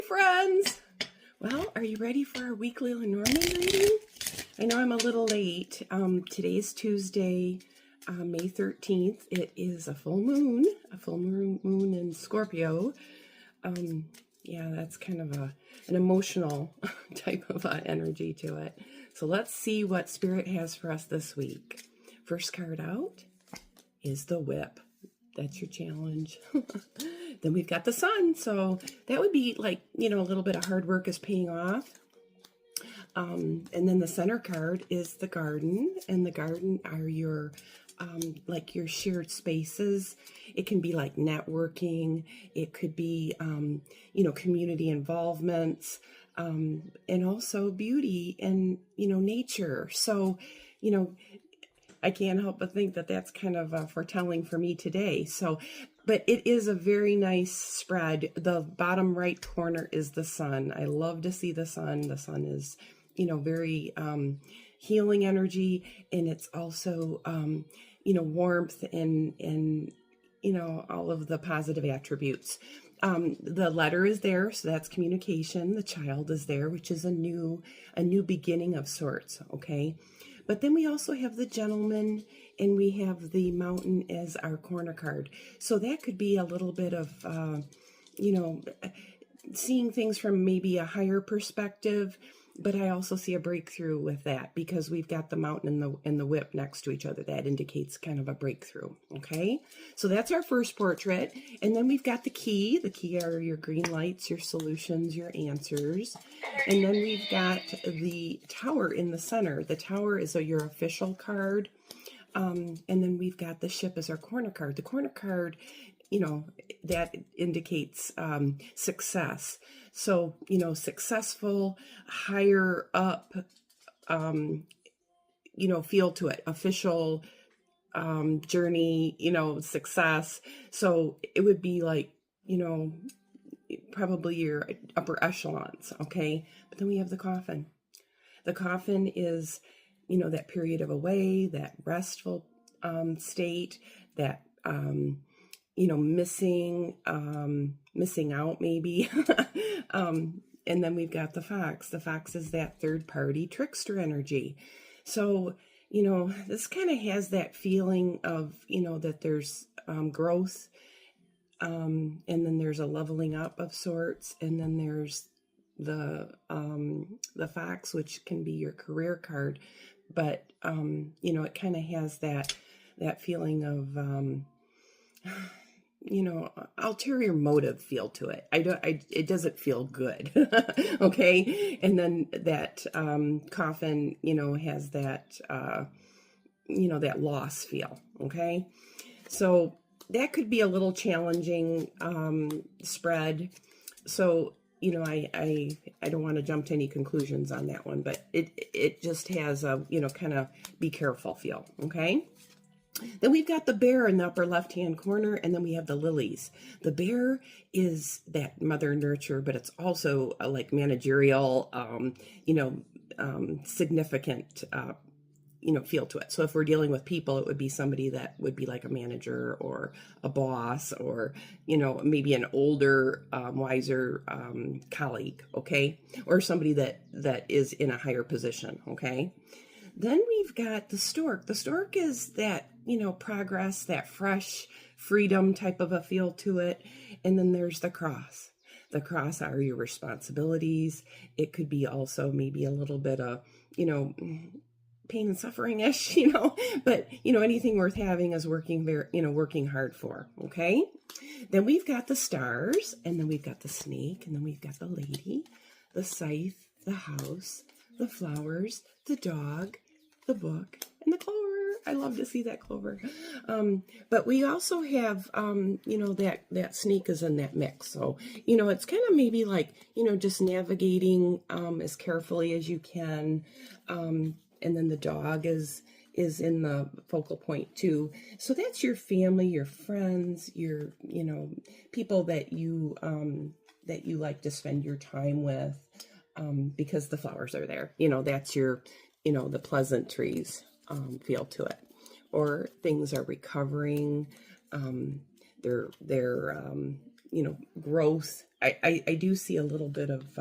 Friends, well, are you ready for our weekly Lenormand reading? I know I'm a little late. Today is Tuesday, May 13th. It is a full moon in Scorpio. Yeah, that's kind of an emotional type of energy to it. So let's see what Spirit has for us this week. First card out is the Whip. That's your challenge. Then we've got the Sun. So that would be like, a little bit of hard work is paying off. And then the center card is the Garden. And the Garden are your, like your shared spaces. It can be like networking. It could be, community involvements. And also beauty and, nature. So, I can't help but think that that's kind of foretelling for me today. So, but it is a very nice spread. The bottom right corner is the Sun. I love to see the Sun. The Sun is, very healing energy, and it's also, warmth and all of the positive attributes. The letter is there, so that's communication. The Child is there, which is a new beginning of sorts. Okay. But then we also have the Gentleman, and we have the Mountain as our corner card. So that could be a little bit of, seeing things from maybe a higher perspective. But I also see a breakthrough with that because we've got the Mountain and the Whip next to each other. That indicates kind of a breakthrough. Okay, so that's our first portrait. And then we've got the Key. The Key are your green lights, your solutions, your answers. And then we've got the Tower in the center. The Tower is your official card. And then we've got the Ship as our corner card. The corner card, that indicates success. So, successful, higher up, feel to it, official journey, success. So it would be like, probably your upper echelons, okay? But then we have the Coffin. The Coffin is, that period of away, that restful state, that, missing out maybe. And then we've got the Fox. The Fox is that third party trickster energy. So, this kind of has that feeling of, that there's growth. And then there's a leveling up of sorts. And then there's the Fox, which can be your career card. But, it kind of has that feeling of, ulterior motive feel to it. It doesn't feel good. Okay. And then that, Coffin, has that, that loss feel. Okay. So that could be a little challenging, spread. So, I don't want to jump to any conclusions on that one, but it just has a, kind of be careful feel. Okay. Then we've got the Bear in the upper left-hand corner, and then we have the Lilies. The Bear is that mother nurture, but it's also like managerial, significant, feel to it. So if we're dealing with people, it would be somebody that would be like a manager or a boss or, maybe an older, wiser colleague, okay? Or somebody that is in a higher position, okay? Then we've got the Stork. The Stork is that, progress, that fresh freedom type of a feel to it. And then there's the Cross. The Cross are your responsibilities. It could be also maybe a little bit of, pain and suffering-ish, but, anything worth having is working hard for, okay? Then we've got the Stars, and then we've got the Snake, and then we've got the Lady, the Scythe, the House, the Flowers, the Dog, the Book, and the Clover. I love to see that clover. But we also have, that Snake is in that mix. So, it's kind of maybe like, just navigating as carefully as you can. And then the Dog is in the focal point too. So that's your family, your friends, your, people that you like to spend your time with. Because the flowers are there, that's your, the pleasantries, feel to it, or things are recovering. They're growth. I do see a little bit of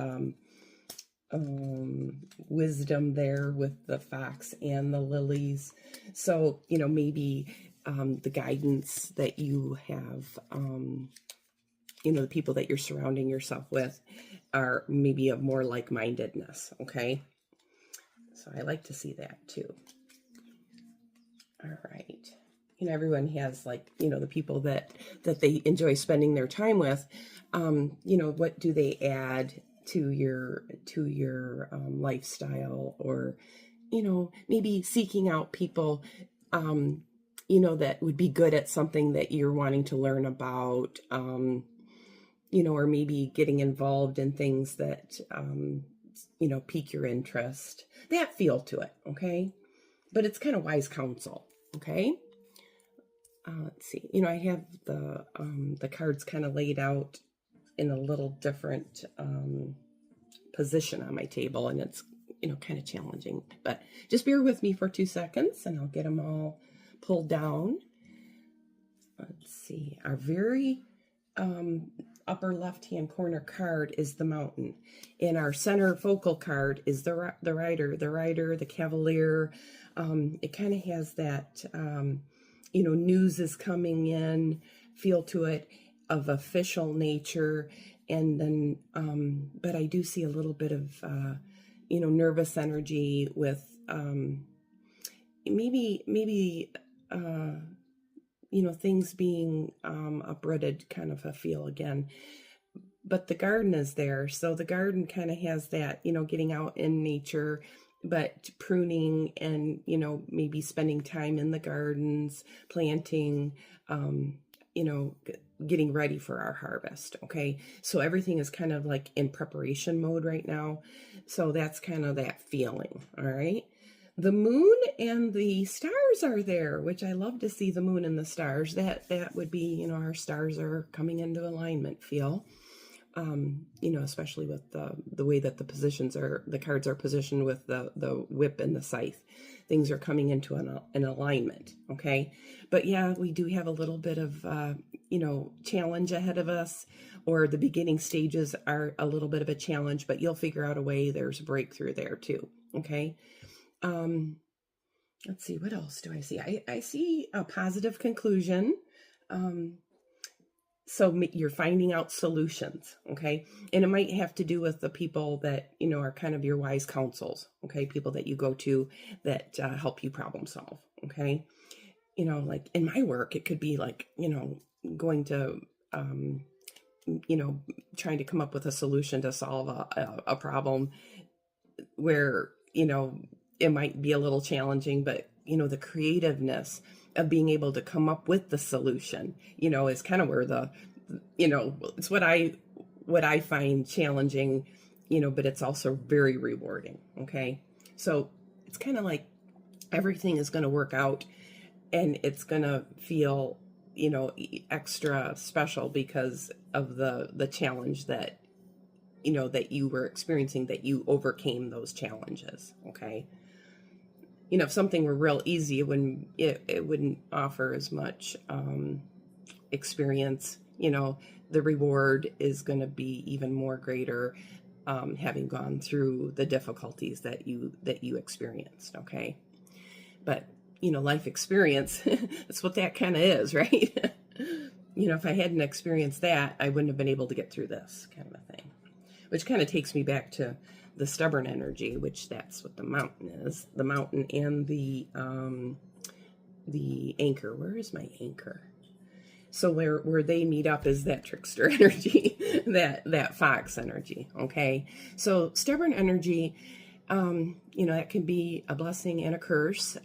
wisdom there with the fox and the lilies. So, maybe the guidance that you have, the people that you're surrounding yourself with are maybe of more like-mindedness, okay? So I like to see that too. All right. Everyone has the people that they enjoy spending their time with. What do they add to your lifestyle, or maybe seeking out people that would be good at something that you're wanting to learn about, or maybe getting involved in things that pique your interest. That feel to it, okay? But it's kind of wise counsel, okay? Let's see. I have the cards kind of laid out in a little different position on my table, and it's kind of challenging. But just bear with me for 2 seconds, and I'll get them all pulled down. Let's see. Our very upper left-hand corner card is the Mountain, and our center focal card is the Rider, the Cavalier. It kind of has that news is coming in feel to it, of official nature. And then but I do see a little bit of nervous energy with maybe things being uprooted, kind of a feel again. But the garden is there, so the garden kind of has that, getting out in nature, but pruning and maybe spending time in the gardens, planting, getting ready for our harvest. Okay, so everything is kind of like in preparation mode right now. So that's kind of that feeling. All right. The moon and the stars are there, which I love to see the moon and the stars. That would be, our stars are coming into alignment feel. Especially with the way that the cards are positioned with the whip and the scythe. Things are coming into an alignment, okay? But yeah, we do have a little bit of, challenge ahead of us, or the beginning stages are a little bit of a challenge, but you'll figure out a way. There's a breakthrough there too, okay? Let's see, what else do I see? I see a positive conclusion. So you're finding out solutions, okay? And it might have to do with the people that, are kind of your wise counsels, okay? People that you go to that help you problem solve, okay? Like in my work, it could be like, going to, trying to come up with a solution to solve a problem where, it might be a little challenging, but, the creativeness of being able to come up with the solution, is kind of where it's what I find challenging, but it's also very rewarding. Okay. So it's kind of like everything is going to work out, and it's going to feel, extra special because of the challenge that, that you were experiencing, that you overcame those challenges. Okay. If something were real easy, it wouldn't offer as much experience. The reward is going to be even more greater, having gone through the difficulties that you experienced. Okay. But, life experience, that's what that kind of is, right? If I hadn't experienced that, I wouldn't have been able to get through this kind of a thing, which kind of takes me back to the stubborn energy, which that's what the Mountain is. The Mountain and the anchor. Where is my anchor? So where they meet up is that trickster energy, that fox energy. Okay. So stubborn energy, that can be a blessing and a curse.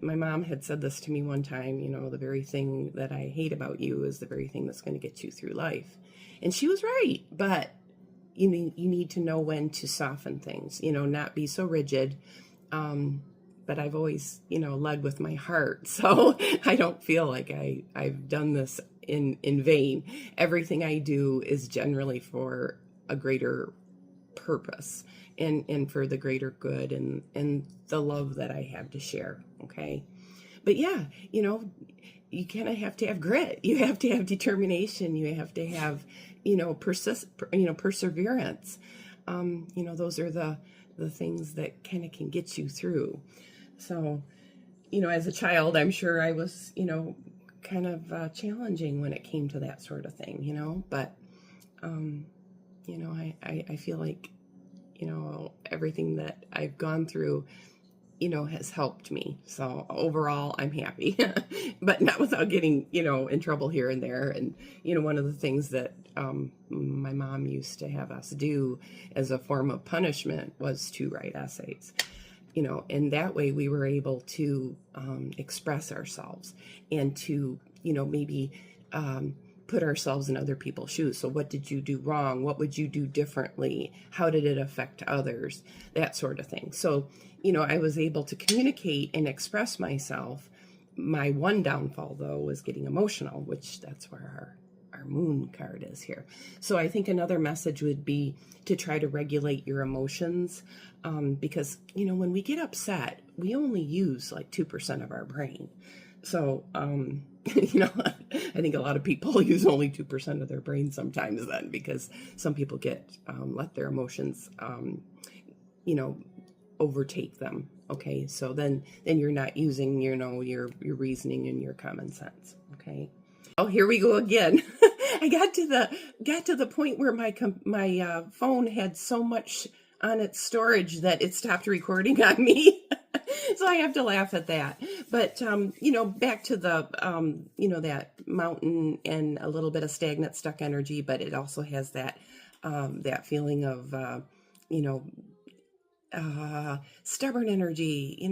My mom had said this to me one time, the very thing that I hate about you is the very thing that's going to get you through life. And she was right, but you need to know when to soften things, not be so rigid. But I've always, led with my heart. So I don't feel like I've done this in vain. Everything I do is generally for a greater purpose and for the greater good and the love that I have to share. Okay. But yeah, you kind of have to have grit. You have to have determination. You have to have, perseverance. Those are the things that kind of can get you through. So, as a child, I'm sure I was, kind of challenging when it came to that sort of thing, but, I feel like, everything that I've gone through, has helped me. So overall, I'm happy, but not without getting, in trouble here and there. And, one of the things that my mom used to have us do as a form of punishment was to write essays. And that way we were able to express ourselves and to, maybe put ourselves in other people's shoes. So what did you do wrong? What would you do differently? How did it affect others? That sort of thing. So, I was able to communicate and express myself. My one downfall, though, was getting emotional, which that's where our moon card is here. So I think another message would be to try to regulate your emotions, because, when we get upset, we only use like 2% of our brain. So, I think a lot of people use only 2% of their brain sometimes then, because some people let their emotions, overtake them. Okay. So then you're not using, your reasoning and your common sense. Okay. Oh, here we go again. I got to the point where my phone had so much on its storage that it stopped recording on me. So I have to laugh at that. But, back to the, that mountain and a little bit of stagnant, stuck energy, but it also has that feeling of, stubborn energy,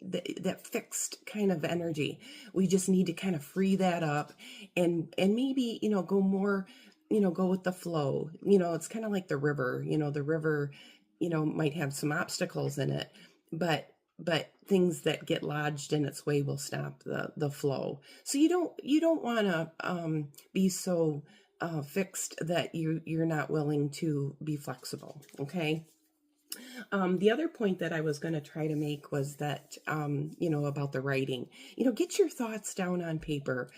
that fixed kind of energy. We just need to kind of free that up and maybe, go more, go with the flow. It's kind of like the river. The river, might have some obstacles in it, but things that get lodged in its way will stop the flow. So you don't want to be so fixed that you're not willing to be flexible. Okay. The other point that I was going to try to make was that, about the writing, get your thoughts down on paper,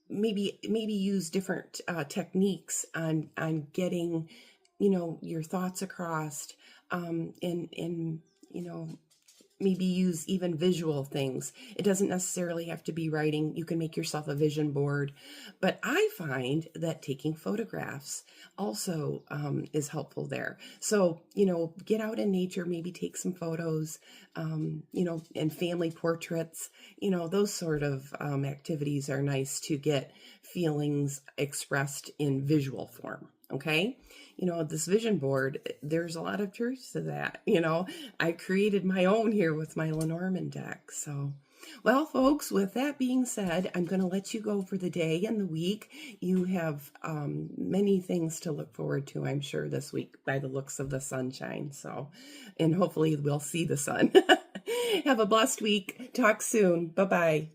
maybe use different techniques on getting, your thoughts across, and maybe use even visual things. It doesn't necessarily have to be writing. You can make yourself a vision board. But I find that taking photographs also is helpful there. So, get out in nature, maybe take some photos, and family portraits, those sort of activities are nice to get feelings expressed in visual form. Okay. This vision board, there's a lot of truth to that. I created my own here with my Lenormand deck. So, well, folks, with that being said, I'm going to let you go for the day and the week. You have many things to look forward to, I'm sure, this week by the looks of the sunshine. So, and hopefully we'll see the sun. Have a blessed week. Talk soon. Bye-bye.